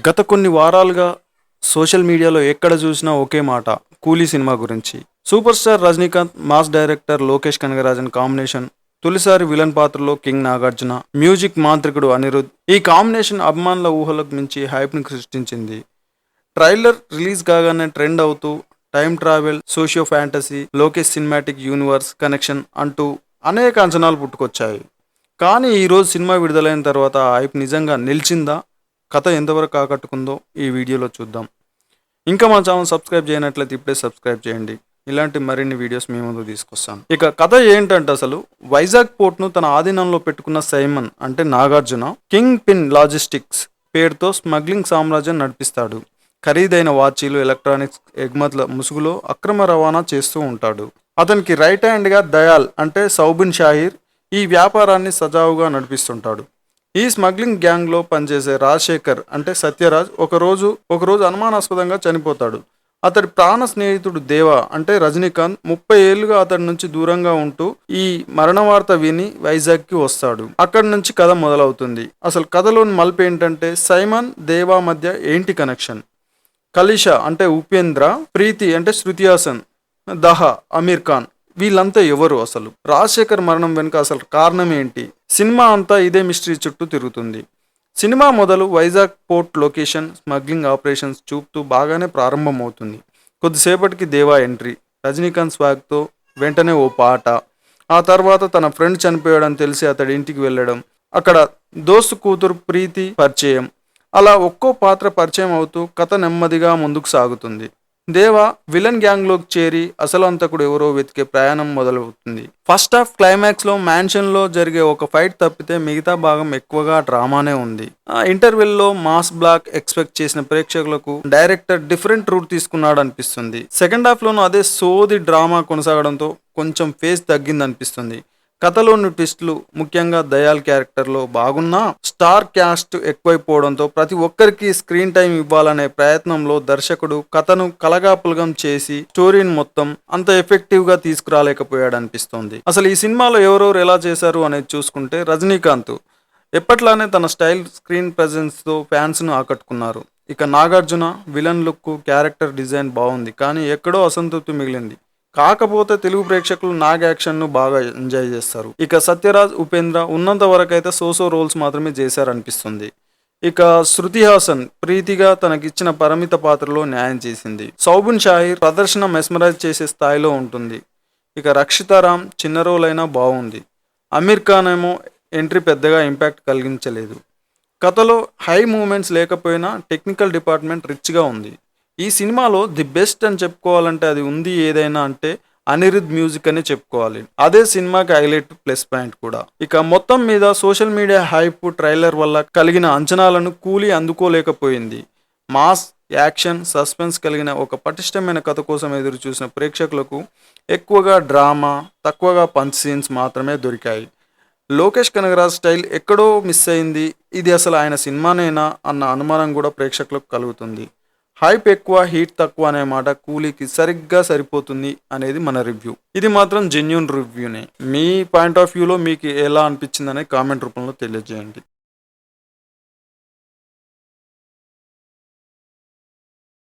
గత కొన్ని వారాలుగా సోషల్ మీడియాలో ఎక్కడ చూసినా ఒకే మాట కూలీ సినిమా గురించి. Super star Rajinikanth, mass director Lokesh Kanagarajan combination. తొలిసారి విలన్ పాత్రలో కింగ్ నాగార్జున, మ్యూజిక్ మాంత్రికుడు అనిరుద్. ఈ కాంబినేషన్ అభిమానుల ఊహలకు మించి హైప్ని సృష్టించింది. ట్రైలర్ రిలీజ్ కాగానే ట్రెండ్ అవుతూ time travel, socio fantasy, Lokesh cinematic universe connection అంటూ అనేక అంచనాలు పుట్టుకొచ్చాయి. కానీ ఈరోజు సినిమా విడుదలైన తర్వాత ఆ హైప్ నిజంగా నిలిచిందా? కథ ఎంతవరకు ఆకట్టుకుందో ఈ వీడియోలో చూద్దాం. ఇంకా మా ఛానల్ సబ్స్క్రైబ్ చేయనట్లయితే ఇప్పుడే సబ్స్క్రైబ్ చేయండి. ఇలాంటి మరిన్ని వీడియోస్ మీ ముందు తీసుకొస్తాను. ఇక కథ ఏంటంటే, అసలు వైజాగ్ పోర్ట్ను తన ఆధీనంలో పెట్టుకున్న సైమన్ అంటే నాగార్జున కింగ్ పిన్ లాజిస్టిక్స్ పేరుతో స్మగ్లింగ్ సామ్రాజ్యం నడిపిస్తాడు. ఖరీదైన వాచీలు, ఎలక్ట్రానిక్స్ ఎగుమతుల ముసుగులో అక్రమ రవాణా చేస్తూ ఉంటాడు. అతనికి రైట్ హ్యాండ్గా దయాల్ అంటే సౌబిన్ షాహిర్ ఈ వ్యాపారాన్ని సజావుగా నడిపిస్తుంటాడు. ఈ స్మగ్లింగ్ గ్యాంగ్లో పనిచేసే రాజశేఖర్ అంటే సత్యరాజ్ ఒకరోజు అనుమానాస్పదంగా చనిపోతాడు. అతడి ప్రాణ స్నేహితుడు దేవా అంటే రజనీకాంత్ 30 ఏళ్లుగా అతడి నుంచి దూరంగా ఉంటూ ఈ మరణ వార్త విని వైజాగ్కి వస్తాడు. అక్కడి నుంచి కథ మొదలవుతుంది. అసలు కథలోని మలుపు ఏంటంటే, సైమన్, దేవా మధ్య ఏంటి కనెక్షన్? కలిష అంటే ఉపేంద్ర, ప్రీతి అంటే శృతి హాసన్, దహ అమీర్ ఖాన్, వీళ్ళంతా ఎవరు? అసలు రాజశేఖర్ మరణం వెనుక అసలు కారణం ఏంటి? సినిమా అంతా ఇదే మిస్టరీ చుట్టూ తిరుగుతుంది. సినిమా మొదలు Vizag port location, smuggling operations చూపుతూ బాగానే ప్రారంభమవుతుంది. కొద్దిసేపటికి దేవా ఎంట్రీ, రజనీకాంత్ స్వాగ్తో వెంటనే ఓ పాట. ఆ తర్వాత తన ఫ్రెండ్ చనిపోయాడని తెలిసి అతడి ఇంటికి వెళ్ళడం, అక్కడ దోస్తు కూతురు ప్రీతి పరిచయం. అలా ఒక్కో పాత్ర పరిచయం అవుతూ కథ నెమ్మదిగా ముందుకు సాగుతుంది. దేవా విలన్ గ్యాంగ్లోకి చేరి అసలు అంతకుడు ఎవరో వెతికే ప్రయాణం మొదలవుతుంది. ఫస్ట్ హాఫ్ క్లైమాక్స్లో మ్యాన్షన్లో జరిగే ఒక ఫైట్ తప్పితే మిగతా భాగం ఎక్కువగా డ్రామానే ఉంది. ఆ ఇంటర్వెల్లో మాస్ బ్లాక్ ఎక్స్పెక్ట్ చేసిన ప్రేక్షకులకు డైరెక్టర్ డిఫరెంట్ రూట్ తీసుకున్నాడు అనిపిస్తుంది. సెకండ్ హాఫ్లోనూ అదే సోది డ్రామా కొనసాగడంతో కొంచెం ఫేస్ తగ్గిందనిపిస్తుంది. కథలోని ట్విస్టులు, ముఖ్యంగా దయాల్ క్యారెక్టర్లో బాగున్నా స్టార్ క్యాస్ట్ ఎక్కువైపోవడంతో ప్రతి ఒక్కరికి స్క్రీన్ టైం ఇవ్వాలనే ప్రయత్నంలో దర్శకుడు కథను కలగాపులగం చేసి స్టోరీని మొత్తం అంత ఎఫెక్టివ్గా తీసుకురాలేకపోయాడు అనిపిస్తోంది. అసలు ఈ సినిమాలో ఎవరెవరు ఎలా చేశారు అనేది చూసుకుంటే, రజనీకాంత్ ఎప్పట్లానే తన స్టైల్, స్క్రీన్ ప్రెజెన్స్తో ఫ్యాన్స్ను ఆకట్టుకున్నారు. ఇక Nagarjuna villain look, character design బాగుంది, కానీ ఎక్కడో అసంతృప్తి మిగిలింది. కాకపోతే తెలుగు ప్రేక్షకులు నాగ్ యాక్షన్ను బాగా ఎంజాయ్ చేస్తారు. ఇక సత్యరాజ్, ఉపేంద్ర ఉన్నంత వరకు అయితే సోసో రోల్స్ మాత్రమే చేశారనిపిస్తుంది. ఇక శృతి హాసన్ ప్రీతిగా తనకిచ్చిన పరిమిత పాత్రలో న్యాయం చేసింది. సౌబిన్ షాహిర్ ప్రదర్శన మెస్మరైజ్ చేసే స్థాయిలో ఉంటుంది. ఇక రక్షితారాం చిన్న రోల్ అయినా బాగుంది. అమీర్ ఖాన్ ఏమో ఎంట్రీ పెద్దగా ఇంపాక్ట్ కలిగించలేదు. కథలో హై మూమెంట్స్ లేకపోయినా టెక్నికల్ డిపార్ట్మెంట్ రిచ్గా ఉంది. ఈ సినిమాలో ది బెస్ట్ అని చెప్పుకోవాలంటే అది ఉంది ఏదైనా అంటే అనిరుద్ మ్యూజిక్ అని చెప్పుకోవాలి. అదే సినిమాకి హైలైట్ ప్లస్ పాయింట్ కూడా. ఇక మొత్తం మీద సోషల్ మీడియా హైప్, ట్రైలర్ వల్ల కలిగిన అంచనాలను కూలీ అందుకోలేకపోయింది. మాస్, యాక్షన్, సస్పెన్స్ కలిగిన ఒక పటిష్టమైన కథ కోసం ఎదురు చూసిన ప్రేక్షకులకు ఎక్కువగా డ్రామా, తక్కువగా పంచ్ సీన్స్ మాత్రమే దొరికాయి. లోకేష్ కనగరాజ్ స్టైల్ ఎక్కడో మిస్ అయింది. ఇది అసలు ఆయన సినిమానేనా అన్న అనుమానం కూడా ప్రేక్షకులకు కలుగుతుంది. హైప్ ఎక్కువ, హీట్ తక్కువ అనే మాట కూలీకి సరిగ్గా సరిపోతుంది అనేది మన రివ్యూ. ఇది మాత్రం జెన్యూన్ రివ్యూనే. మీ పాయింట్ ఆఫ్ వ్యూలో మీకు ఎలా అనిపించింది అనేది కామెంట్ రూపంలో తెలియజేయండి.